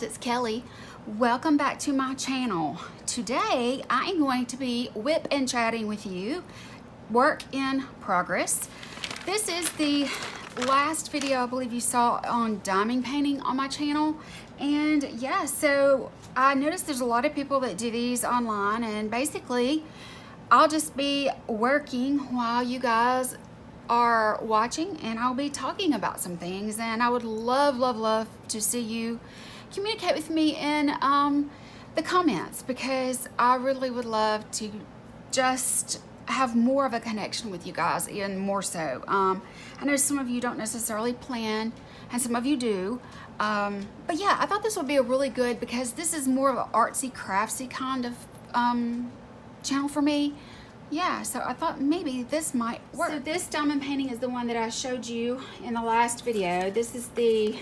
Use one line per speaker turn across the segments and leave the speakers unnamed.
it's Kelly. Welcome back to my channel. Today I am going to be whip and chatting with you. Work in progress. This is the last video I believe you saw on diamond painting on my channel. And yeah, so I noticed there's a lot of people that do these online, and basically I'll just be working while you guys are watching, and I'll be talking about some things, and I would love to see you communicate with me in the comments, because I really would love to just have more of a connection with you guys, even more so. I know some of you don't necessarily plan, and some of you do, but yeah, I thought this would be a really good, because this is more of an artsy craftsy kind of channel for me. Yeah, so I thought maybe this might work. So this diamond painting is the one that I showed you in the last video. This is the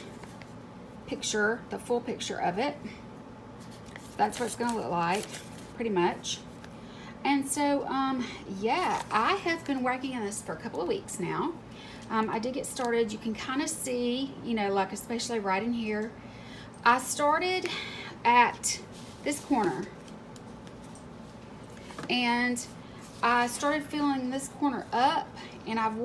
picture, the full picture of it. That's what it's gonna look like, pretty much. And so, yeah, I have been working on this for a couple of weeks now. I did get started. You can kind of see, you know, like especially right in here. I started at this corner, and I started filling this corner up, and I've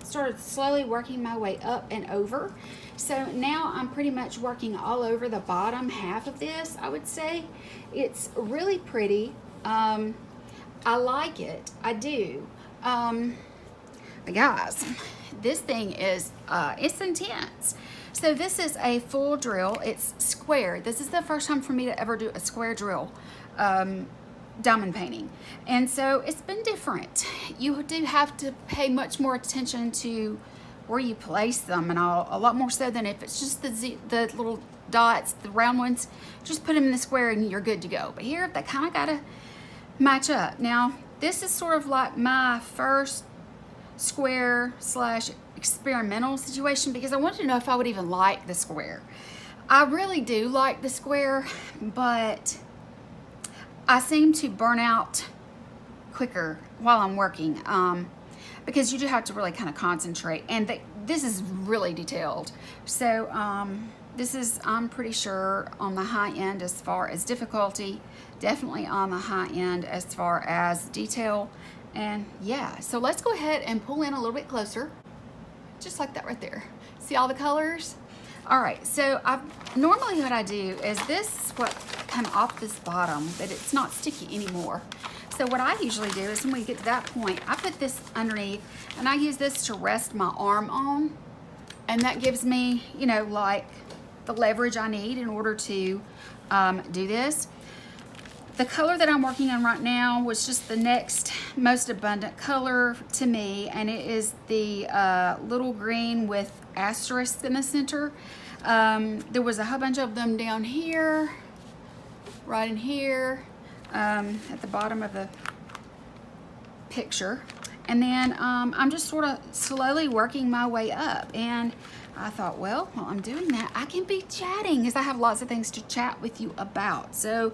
started slowly working my way up and over. So now I'm pretty much working all over the bottom half of this, I would say. It's really pretty. I like it, I do. But guys, this thing is, it's intense. So this is a full drill, it's square. This is the first time for me to ever do a square drill. Diamond painting, and so it's been different. You do have to pay much more attention to where you place them, and all, a lot more so than if it's just the little dots, the round ones. Just put them in the square and you're good to go. But here they kind of gotta match up. Now this is sort of like my first square slash experimental situation, because I wanted to know if I would even like the square. I really do like the square, but I seem to burn out quicker while I'm working, because you do have to really kind of concentrate, and this is really detailed. So this is, I'm pretty sure, on the high end as far as difficulty, definitely on the high end as far as detail. And yeah, so let's go ahead and pull in a little bit closer, just like that right there. See all the colors? All right, so normally what I do is this what come off this bottom, but it's not sticky anymore. So what I usually do is when we get to that point, I put this underneath, and I use this to rest my arm on, and that gives me, you know, like the leverage I need in order to do this. The color that I'm working on right now was just the next most abundant color to me, and it is the little green with asterisk in the center. There was a whole bunch of them down here, right in here, at the bottom of the picture. And then I'm just sort of slowly working my way up, and I thought, well, while I'm doing that, I can be chatting, because I have lots of things to chat with you about. So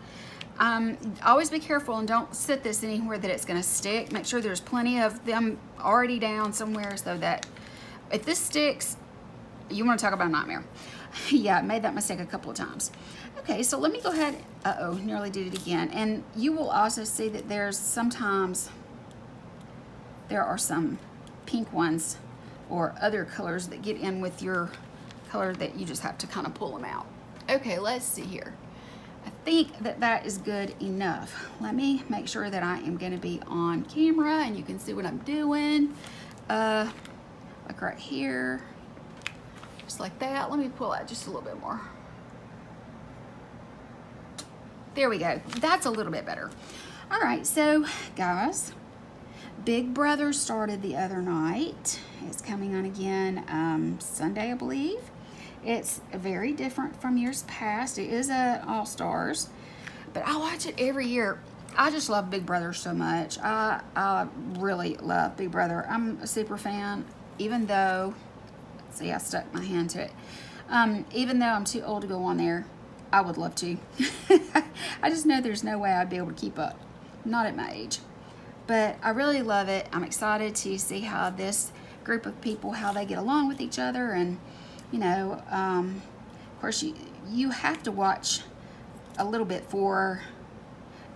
always be careful and don't sit this anywhere that it's going to stick. Make sure there's plenty of them already down somewhere, so that if this sticks, you want to talk about a nightmare. Yeah, I made that mistake a couple of times. Okay, so let me go ahead. Uh-oh, nearly did it again. And you will also see that there's sometimes there are some pink ones or other colors that get in with your color that you just have to kind of pull them out. Okay, let's see here. I think that that is good enough. Let me make sure that I am going to be on camera and you can see what I'm doing. Like right here, just like that. Let me pull out just a little bit more. There we go. That's a little bit better. All right, so guys, Big Brother started the other night. It's coming on again Sunday, I believe. It's very different from years past. It is a All-Stars, but I watch it every year. I just love Big Brother so much. I really love Big Brother. I'm a super fan, even though, see, I stuck my hand to it. Even though I'm too old to go on there, I would love to. I just know there's no way I'd be able to keep up. Not at my age. But I really love it. I'm excited to see how this group of people, how they get along with each other, and you know, Of course, you have to watch a little bit for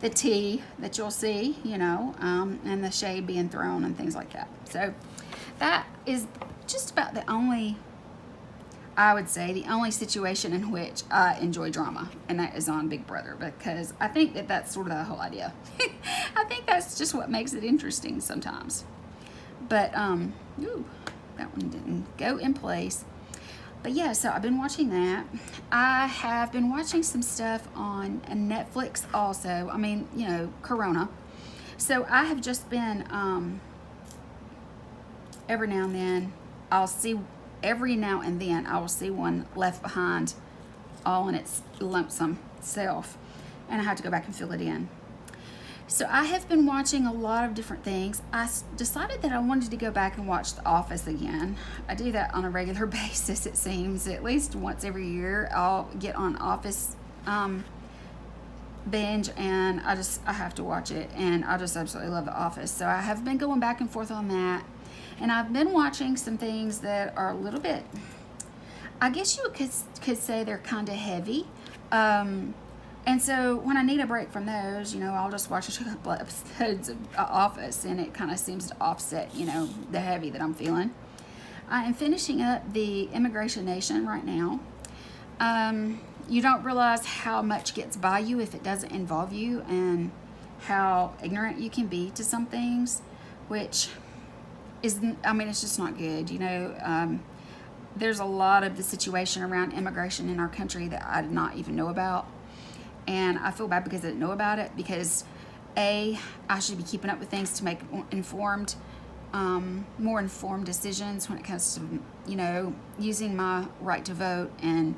the tea that you'll see, you know, and the shade being thrown and things like that. So that is just about the only, I would say, the only situation in which I enjoy drama, and that is on Big Brother, because I think that that's sort of the whole idea. I think that's just what makes it interesting sometimes. But, ooh, that one didn't go in place. But yeah, so I've been watching that. I have been watching some stuff on Netflix also. I mean, you know, Corona. So I have just been, every now and then I will see one Left Behind all in its lonesome self. And I have to go back and fill it in. So I have been watching a lot of different things. I decided that I wanted to go back and watch The Office again. I do that on a regular basis, it seems. At least once every year, I'll get on Office binge, and I have to watch it. And I just absolutely love The Office. So I have been going back and forth on that. And I've been watching some things that are a little bit, I guess you could say they're kind of heavy. And so when I need a break from those, you know, I'll just watch a couple episodes of Office, and it kind of seems to offset, you know, the heavy that I'm feeling. I am finishing up the Immigration Nation right now. You don't realize how much gets by you if it doesn't involve you, and how ignorant you can be to some things, which isn't, I mean, it's just not good, you know. There's a lot of the situation around immigration in our country that I did not even know about. And I feel bad because I didn't know about it, because I should be keeping up with things to make more informed decisions when it comes to, you know, using my right to vote. And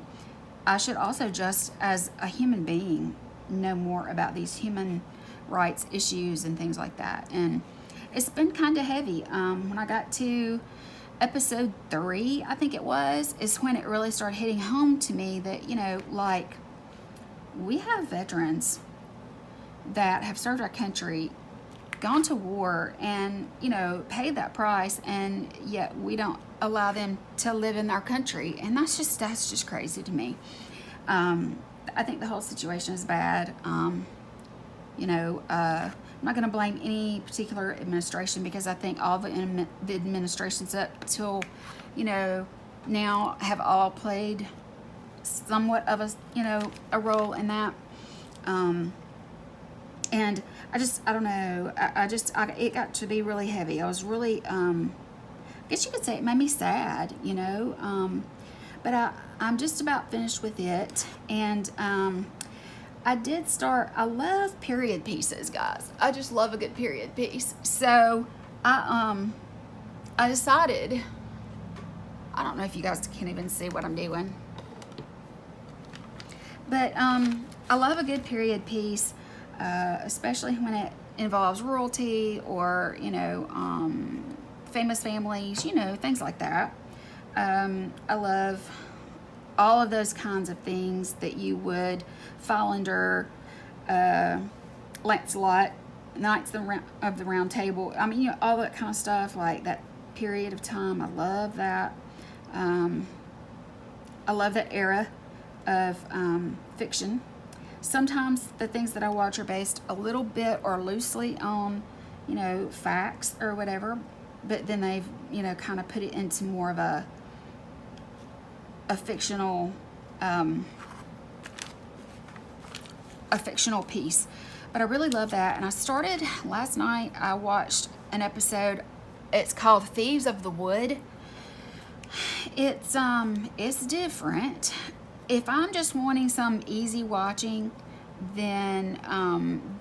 I should also, just as a human being, know more about these human rights issues and things like that. And it's been kind of heavy. When I got to episode 3, I think it was, is when it really started hitting home to me that, you know, like, we have veterans that have served our country, gone to war, and, you know, paid that price, and yet we don't allow them to live in our country. And that's just crazy to me. I think the whole situation is bad. You know, I'm not going to blame any particular administration, because I think all the administrations up till, you know, now have all played somewhat of a role in that. And I don't know, it got to be really heavy. I was really, I guess you could say it made me sad, you know, but I'm just about finished with it. And I love period pieces, guys. I just love a good period piece. So I decided, I don't know if you guys can even see what I'm doing, but I love a good period piece, especially when it involves royalty or, you know, famous families, you know, things like that. I love all of those kinds of things that you would fall under Lancelot, Knights of the Round Table. I mean, you know, all that kind of stuff, like that period of time. I love that. I love that era of fiction. Sometimes the things that I watch are based a little bit or loosely on, you know, facts or whatever, but then they've, you know, kind of put it into more of a fictional piece. But I really love that. And I started last night, I watched an episode. It's called Thieves of the Wood. It's different. If I'm just wanting some easy watching, then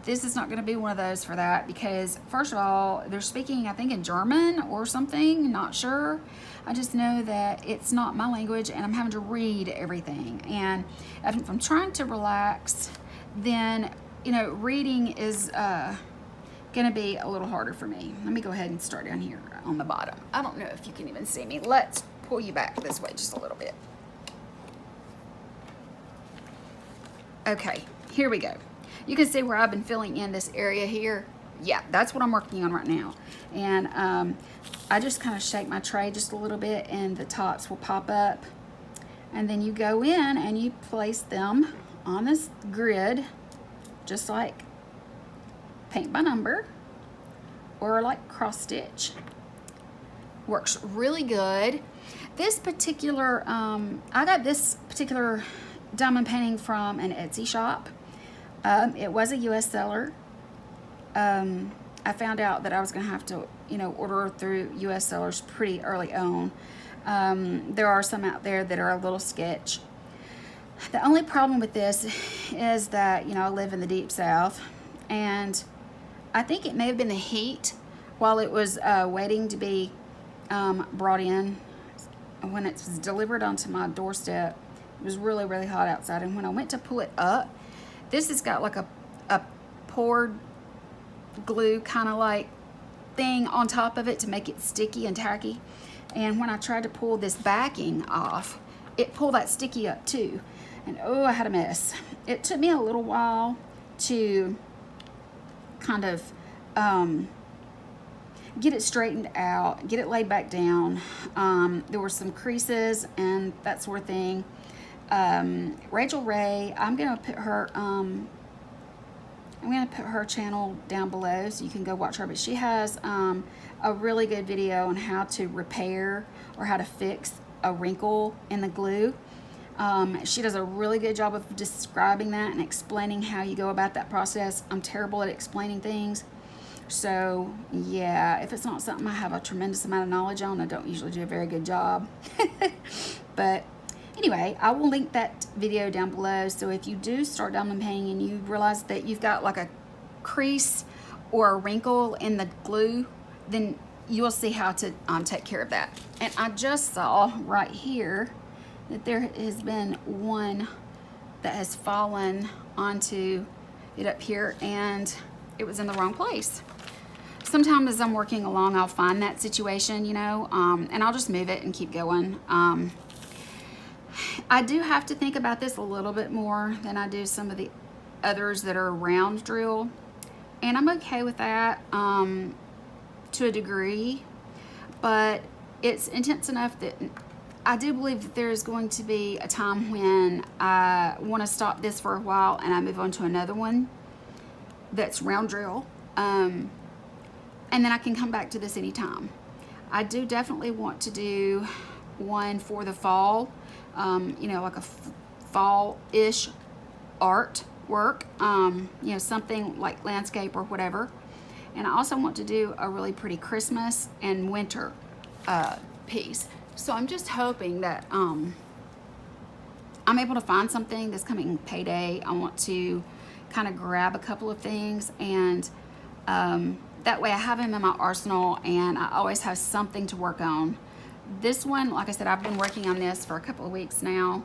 this is not going to be one of those for that, because first of all, they're speaking, I think, in German or something, not sure. I just know that it's not my language, and I'm having to read everything. And if I'm trying to relax, then, you know, reading is going to be a little harder for me. Let me go ahead and start down here on the bottom. I don't know if you can even see me. Let's pull you back this way just a little bit. Okay, here we go. You can see where I've been filling in this area here. Yeah, that's what I'm working on right now. And I just kind of shake my tray just a little bit, and the tops will pop up. And then you go in and you place them on this grid, just like paint by number or like cross stitch. Works really good. This particular, I got this particular diamond painting from an Etsy shop. It was a US seller. I found out that I was gonna have to, you know, order through US sellers pretty early on. There are some out there that are a little sketch. The only problem with this is that, you know, I live in the deep south, and I think it may have been the heat while it was waiting to be brought in. When it was delivered onto my doorstep, it was really, really hot outside, and when I went to pull it up, this has got like a poured glue kind of like thing on top of it to make it sticky and tacky. And when I tried to pull this backing off, it pulled that sticky up too. And oh, I had a mess. It took me a little while to kind of get it straightened out, get it laid back down. There were some creases and that sort of thing. Rachael Rae, I'm gonna put her channel down below so you can go watch her, but she has a really good video on how to repair or how to fix a wrinkle in the glue. She does a really good job of describing that and explaining how you go about that process. I'm terrible at explaining things, so yeah, if it's not something I have a tremendous amount of knowledge on, I don't usually do a very good job. But anyway, I will link that video down below, so if you do start diamond painting and you realize that you've got like a crease or a wrinkle in the glue, then you'll see how to take care of that. And I just saw right here that there has been one that has fallen onto it up here, and it was in the wrong place. Sometimes as I'm working along, I'll find that situation, you know, and I'll just move it and keep going. I do have to think about this a little bit more than I do some of the others that are round drill, and I'm okay with that to a degree, but it's intense enough that I do believe that there is going to be a time when I want to stop this for a while and I move on to another one that's round drill, and then I can come back to this anytime. I do definitely want to do one for the fall, you know, like a fall-ish art work, you know, something like landscape or whatever. And I also want to do a really pretty Christmas and winter piece. So I'm just hoping that I'm able to find something this coming payday. I want to kind of grab a couple of things, and that way I have them in my arsenal and I always have something to work on. This one, like I said, I've been working on this for a couple of weeks now.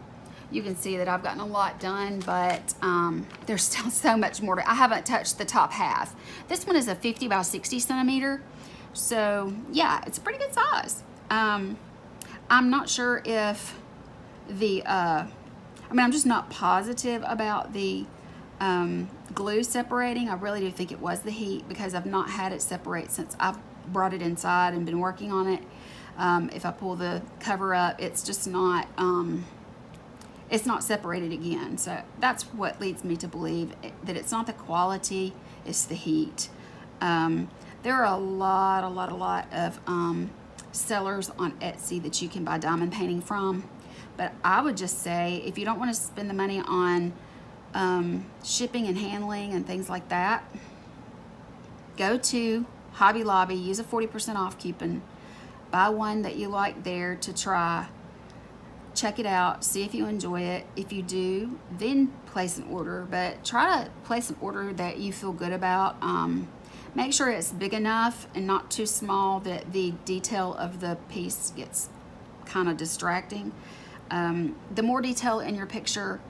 You can see that I've gotten a lot done, but there's still so much more I haven't touched the top half. This one is a 50 by 60 centimeter. So yeah, it's a pretty good size. I'm not sure if the, I mean, I'm just not positive about the glue separating. I really do think it was the heat, because I've not had it separate since I've brought it inside and been working on it. If I pull the cover up, it's just not, it's not separated again. So that's what leads me to believe that it's not the quality, it's the heat. There are a lot of sellers on Etsy that you can buy diamond painting from, but I would just say, if you don't want to spend the money on shipping and handling and things like that, go to Hobby Lobby, use a 40% off coupon, buy one that you like there to try, check it out, see if you enjoy it. If you do, then place an order, but try to place an order that you feel good about. Make sure it's big enough and not too small that the detail of the piece gets kind of distracting. The more detail in your picture,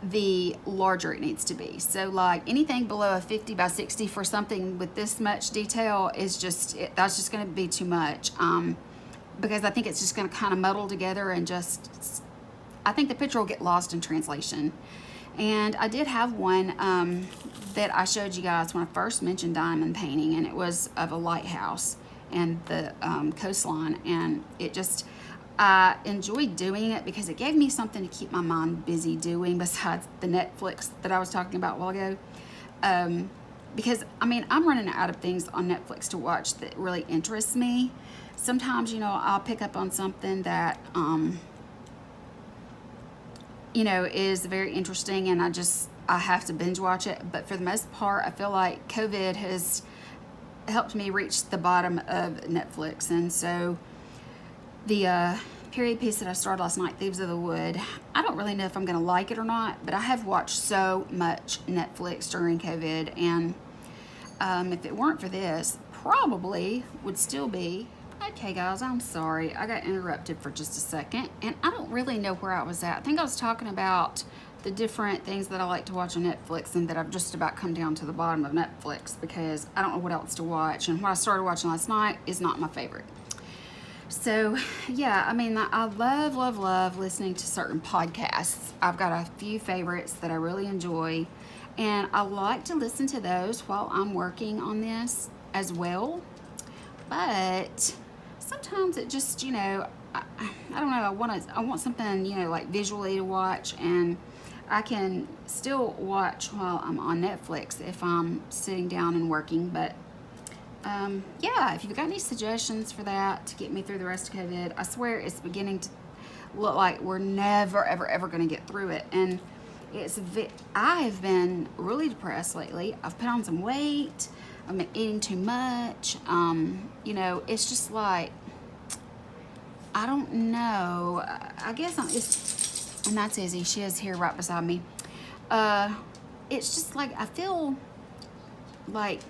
the larger it needs to be. So like anything below a 50 by 60 for something with this much detail is just, that's just going to be too much, because I think it's just going to kind of muddle together, and just, I think the picture will get lost in translation. And I did have one that I showed you guys when I first mentioned diamond painting, and it was of a lighthouse and the coastline, and it just, I enjoyed doing it because it gave me something to keep my mind busy doing besides the Netflix that I was talking about a while ago. Because, I mean, I'm running out of things on Netflix to watch that really interests me. Sometimes, you know, I'll pick up on something that, you know, is very interesting, and I have to binge watch it. But for the most part, I feel like COVID has helped me reach the bottom of Netflix. And so the period piece that I started last night, Thieves of the Wood, I don't really know if I'm going to like it or not, but I have watched so much Netflix during COVID, and if it weren't for this, probably would still be. Okay, guys, I'm sorry. I got interrupted for just a second, and I don't really know where I was at. I think I was talking about the different things that I like to watch on Netflix, and that I've just about come down to the bottom of Netflix because I don't know what else to watch, and what I started watching last night is not my favorite. So, yeah, I mean, I love listening to certain podcasts. I've got a few favorites that I really enjoy, and I like to listen to those while I'm working on this as well. But sometimes it just, you know, I don't know, I want something, you know, like visually to watch, and I can still watch while I'm on Netflix if I'm sitting down and working. But yeah, if you've got any suggestions for that to get me through the rest of COVID, I swear it's beginning to look like we're never ever going to get through it. And I have been really depressed lately. I've put on some weight. I've been eating too much. You know, it's just like, I don't know. I guess and that's Izzy. She is here right beside me. It's just like I feel like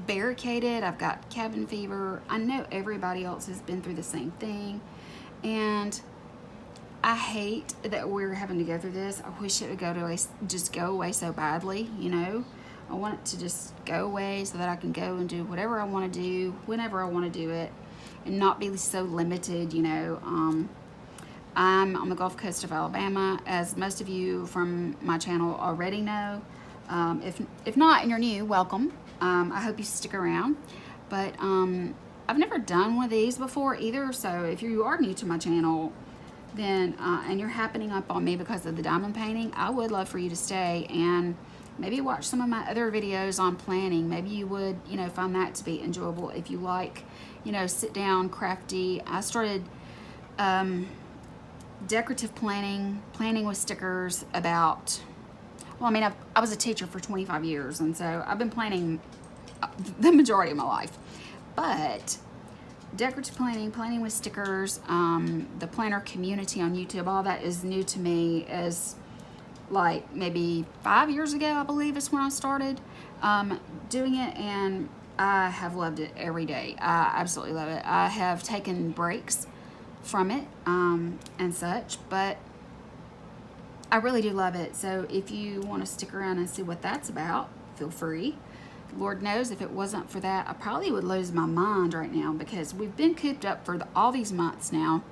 barricaded. I've got cabin fever. I know everybody else has been through the same thing, and I hate that we're having to go through this. I wish it would just go away so badly, you know. I want it to just go away so that I can go and do whatever I want to do, whenever I want to do it, and not be so limited, you know. I'm on the Gulf Coast of Alabama, as most of you from my channel already know. If not and you're new, welcome. I hope you stick around. But I've never done one of these before either, so if you are new to my channel, then and you're happening up on me because of the diamond painting, I would love for you to stay and maybe watch some of my other videos on planning. Maybe you would, you know, find that to be enjoyable if you like, you know, sit down, crafty. I started decorative planning with stickers about, well, I mean, I was a teacher for 25 years, and so I've been planning the majority of my life. But decorative planning with stickers, the planner community on YouTube, all that is new to me. As like maybe 5 years ago, I believe is when I started doing it, and I have loved it every day. I absolutely love it. I have taken breaks from it and such, but I really do love it. So if you want to stick around and see what that's about, feel free. Lord knows if it wasn't for that, I probably would lose my mind right now, because we've been cooped up for all these months now.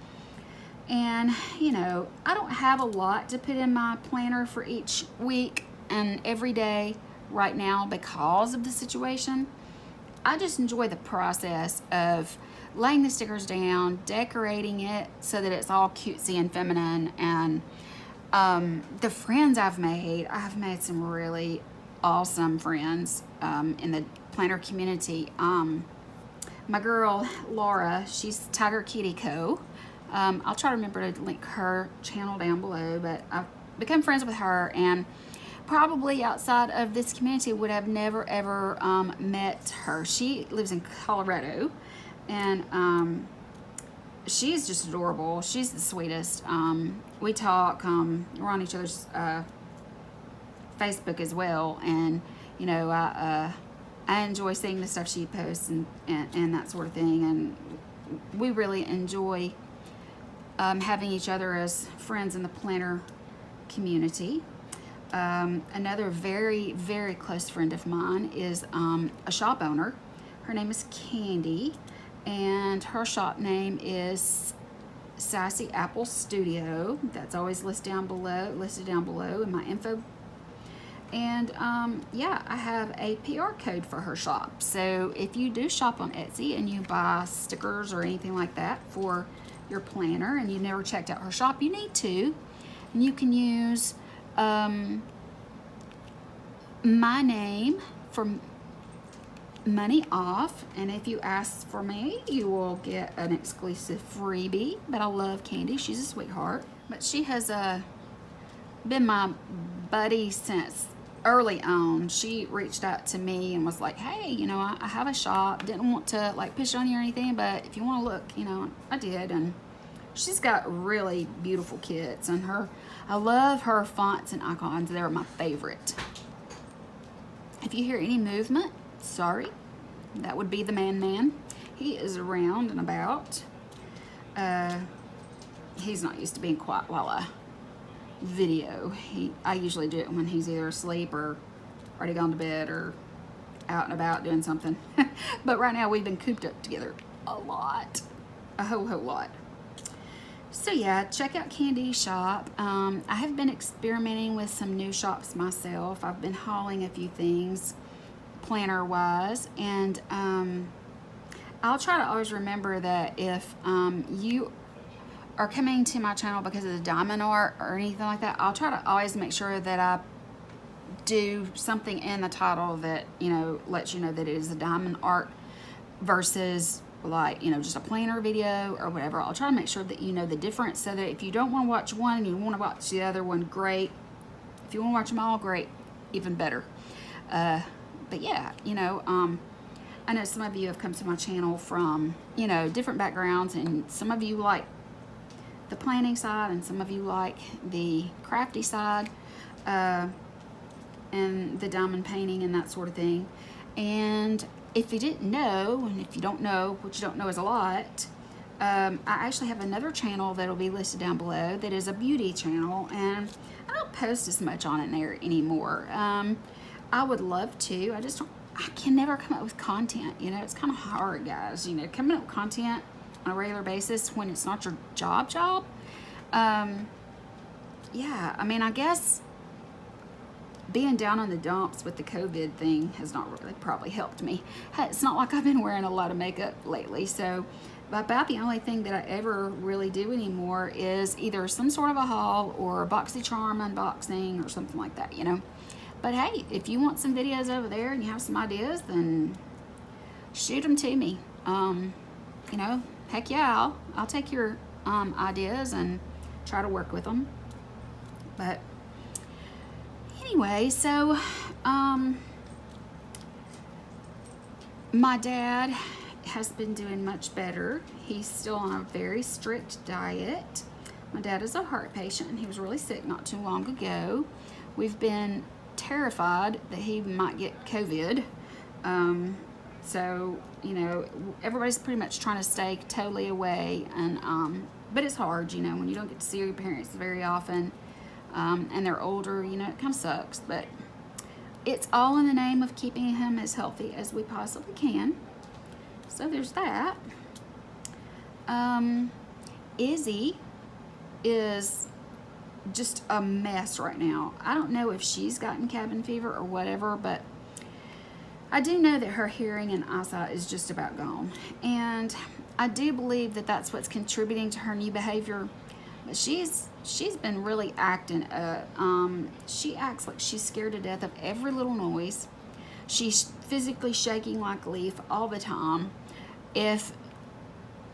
And, you know, I don't have a lot to put in my planner for each week and every day right now because of the situation. I just enjoy the process of laying the stickers down, decorating it so that it's all cutesy and feminine. And the friends I've made some really awesome friends in the planner community. My girl Laura, she's Tiger Kitty Co. I'll try to remember to link her channel down below, but I've become friends with her, and probably outside of this community would have never ever met her. She lives in Colorado, and she's just adorable. She's the sweetest. We talk, we're on each other's Facebook as well, and you know, I enjoy seeing the stuff she posts and that sort of thing, and we really enjoy having each other as friends in the planner community. Another very, very close friend of mine is a shop owner. Her name is Candy, and her shop name is Sassy Apple Studio. That's always listed down below in my info. And yeah, I have a PR code for her shop. So if you do shop on Etsy and you buy stickers or anything like that for your planner and you never checked out her shop, you need to. And you can use my name for money off, and if you ask for me, you will get an exclusive freebie. But I love Candy. She's a sweetheart. But she has been my buddy since early on. She reached out to me and was like, hey, you know, I have a shop. Didn't want to like push on you or anything, but if you want to look, you know, I did. And she's got really beautiful kits, and I love her fonts and icons. They're my favorite. If you hear any movement, sorry, that would be the man. He is around and about. He's not used to being quiet while I video. I usually do it when he's either asleep or already gone to bed or out and about doing something. But right now we've been cooped up together a lot, a whole lot. So yeah, check out Candy's shop. I have been experimenting with some new shops myself. I've been hauling a few things planner wise, and I'll try to always remember that if you are coming to my channel because of the diamond art or anything like that, I'll try to always make sure that I do something in the title that, you know, lets you know that it is a diamond art versus like, you know, just a planner video or whatever. I'll try to make sure that you know the difference, so that if you don't want to watch one and you want to watch the other one, great. If you want to watch them all, great, even better. But yeah, you know, I know some of you have come to my channel from, you know, different backgrounds, and some of you like the planning side and some of you like the crafty side, and the diamond painting and that sort of thing. And if you didn't know, and if you don't know, what you don't know is a lot, I actually have another channel that'll be listed down below that is a beauty channel, and I don't post as much on it there anymore. I would love to. I can never come up with content. You know, it's kind of hard, guys. You know, coming up with content on a regular basis when it's not your job. Yeah, I mean, I guess being down in the dumps with the COVID thing has not really probably helped me. It's not like I've been wearing a lot of makeup lately, so about the only thing that I ever really do anymore is either some sort of a haul or a BoxyCharm unboxing or something like that, you know. But hey, if you want some videos over there and you have some ideas, then shoot them to me. You know, heck yeah, I'll take your ideas and try to work with them. But anyway, so my dad has been doing much better. He's still on a very strict diet. My dad is a heart patient, and he was really sick not too long ago. We've been terrified that he might get COVID. So, you know, everybody's pretty much trying to stay totally away, and but it's hard, you know, when you don't get to see your parents very often, and they're older, you know, it kind of sucks, but it's all in the name of keeping him as healthy as we possibly can. So there's that. Izzy is just a mess right now. I don't know if she's gotten cabin fever or whatever, but I do know that her hearing and eyesight is just about gone. And I do believe that that's what's contributing to her new behavior. But she's been really acting up. She acts like she's scared to death of every little noise. She's physically shaking like a leaf all the time. If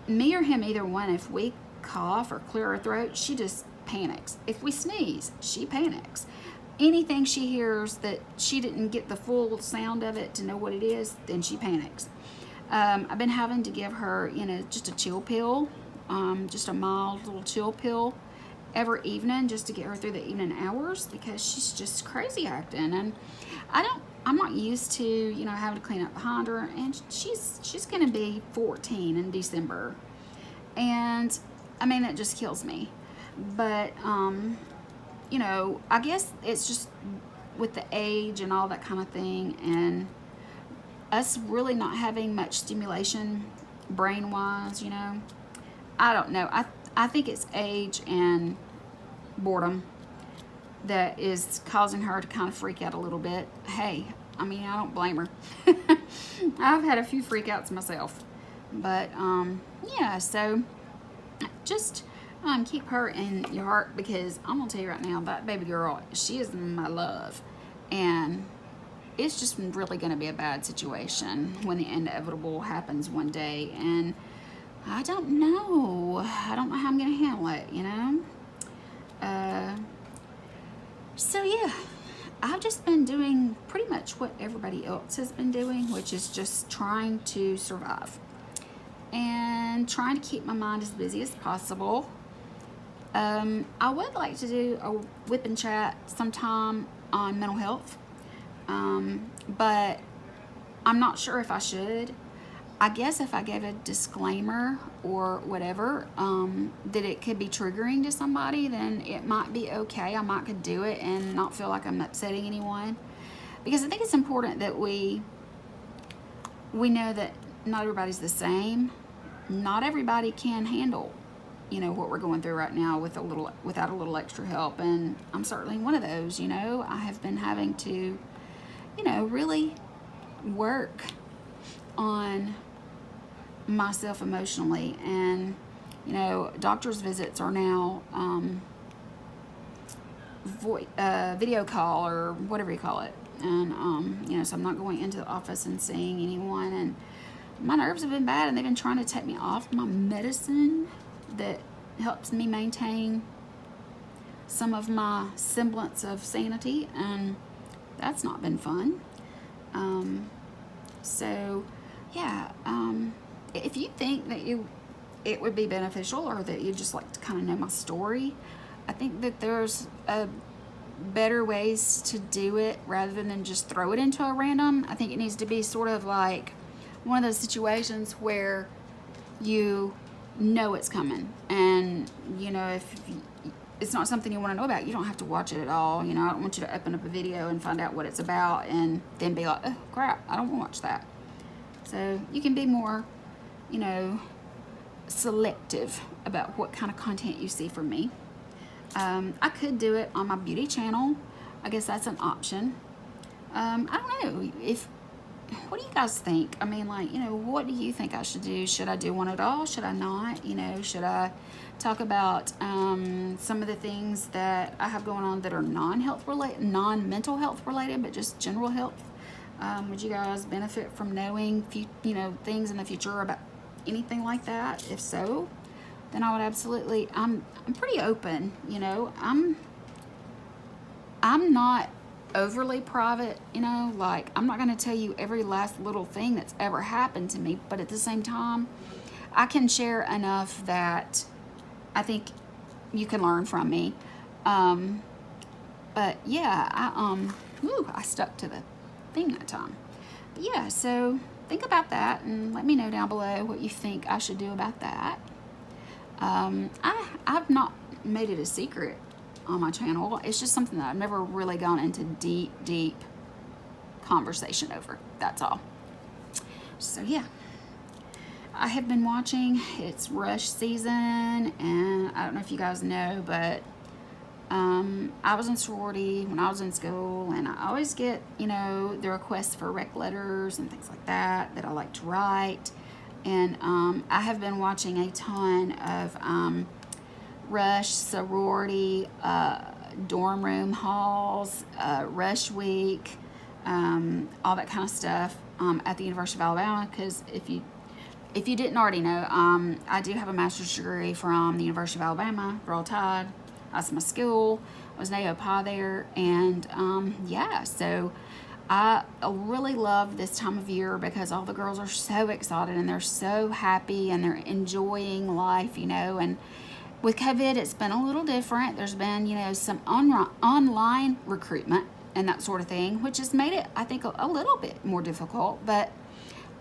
me or him, either one, if we cough or clear our throat, she just panics. If we sneeze, she panics. Anything she hears that she didn't get the full sound of it to know what it is, then she panics. I've been having to give her, you know, just a chill pill, just a mild little chill pill every evening, just to get her through the evening hours, because she's just crazy acting. And I'm not used to, you know, having to clean up behind her, and she's gonna be 14 in December, and I mean, that just kills me. But you know, I guess it's just with the age and all that kind of thing, and us really not having much stimulation brain wise, you know. I don't know. I think it's age and boredom that is causing her to kind of freak out a little bit. Hey, I mean, I don't blame her. I've had a few freakouts myself. But yeah, so just keep her in your heart, because I'm gonna tell you right now, that baby girl, she is my love, and it's just really gonna be a bad situation when the inevitable happens one day, and I don't know how I'm gonna handle it, you know. So yeah, I've just been doing pretty much what everybody else has been doing, which is just trying to survive and trying to keep my mind as busy as possible. I would like to do a whip and chat sometime on mental health, but I'm not sure if I should. I guess if I gave a disclaimer or whatever, that it could be triggering to somebody, then it might be okay. I might could do it and not feel like I'm upsetting anyone, because I think it's important that we know that not everybody's the same. Not everybody can handle, you know, what we're going through right now without a little extra help, and I'm certainly one of those. You know, I have been having to, you know, really work on myself emotionally, and you know, doctor's visits are now video call or whatever you call it, and you know, so I'm not going into the office and seeing anyone, and my nerves have been bad, and they've been trying to take me off my medicine that helps me maintain some of my semblance of sanity, and that's not been fun. So yeah, if you think that it would be beneficial, or that you'd just like to kind of know my story, I think that there's better ways to do it rather than just throw it into a random. I think it needs to be sort of like one of those situations where you know it's coming, and you know, if it's not something you want to know about, you don't have to watch it at all. You know, I don't want you to open up a video and find out what it's about and then be like, oh crap, I don't want to watch that. So you can be more, you know, selective about what kind of content you see from me. I could do it on my beauty channel. I guess that's an option. I don't know, what do you guys think? I mean, like, you know, what do you think I should do? Should I do one at all? Should I not? You know, should I talk about some of the things that I have going on that are non-mental health related, but just general health? Would you guys benefit from knowing, you know, things in the future about anything like that? If so, then I would absolutely. I'm pretty open. You know, I'm not overly private. You know, like, I'm not going to tell you every last little thing that's ever happened to me, but at the same time, I can share enough that I think you can learn from me. But yeah, I stuck to the thing that time. But yeah, so think about that and let me know down below what you think I should do about that. I've not made it a secret on my channel. It's just something that I've never really gone into deep conversation over. That's all. So yeah, I have been watching. It's rush season, and I don't know if you guys know, but I was in sorority when I was in school, and I always get, you know, the requests for rec letters and things like that I like to write. And I have been watching a ton of rush, sorority, dorm room hauls, rush week, all that kind of stuff at the University of Alabama, because if you didn't already know, I do have a master's degree from the University of Alabama, Roll Tide. That's my school. I was an AOPA there, and yeah, so I really love this time of year because all the girls are so excited and they're so happy and they're enjoying life, you know. And with COVID, it's been a little different. There's been, you know, some online recruitment and that sort of thing, which has made it, I think, a little bit more difficult. But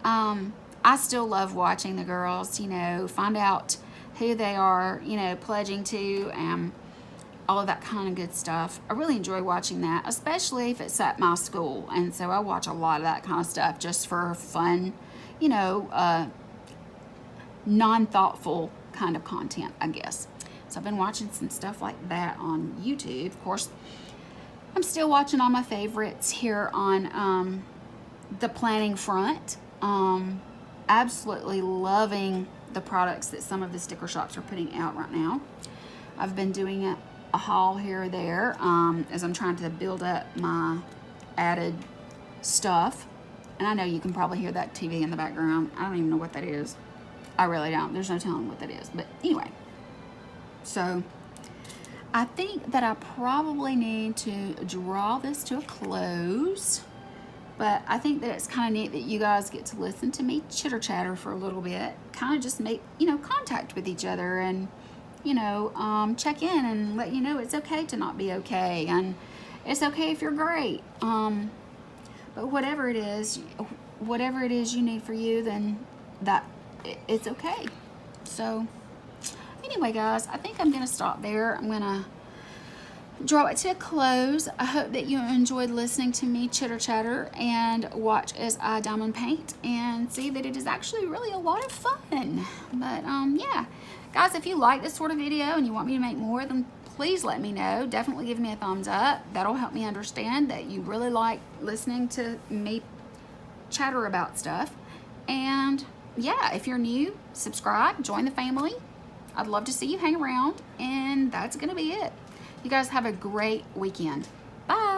I still love watching the girls, you know, find out who they are, you know, pledging to, and all of that kind of good stuff. I really enjoy watching that, especially if it's at my school. And so I watch a lot of that kind of stuff just for fun, you know, non-thoughtful kind of content, I guess. So I've been watching some stuff like that on YouTube. Of course, I'm still watching all my favorites here on the planning front. Absolutely loving the products that some of the sticker shops are putting out right now. I've been doing a haul here or there as I'm trying to build up my added stuff. And I know you can probably hear that TV in the background. I don't even know what that is. I really don't. There's no telling what that is. But anyway, so I think that I probably need to draw this to a close. But I think that it's kind of neat that you guys get to listen to me chitter chatter for a little bit. Kind of just make, you know, contact with each other and, you know, check in and let you know it's okay to not be okay. And it's okay if you're great. But whatever it is you need for you, then it's okay. So anyway, guys, I think I'm going to stop there. I'm going to draw it to a close. I hope that you enjoyed listening to me chitter chatter and watch as I diamond paint and see that it is actually really a lot of fun. But yeah, guys, if you like this sort of video and you want me to make more, then please let me know. Definitely give me a thumbs up. That'll help me understand that you really like listening to me chatter about stuff. And yeah, if you're new, subscribe, join the family. I'd love to see you hang around, and that's gonna be it. You guys have a great weekend. Bye.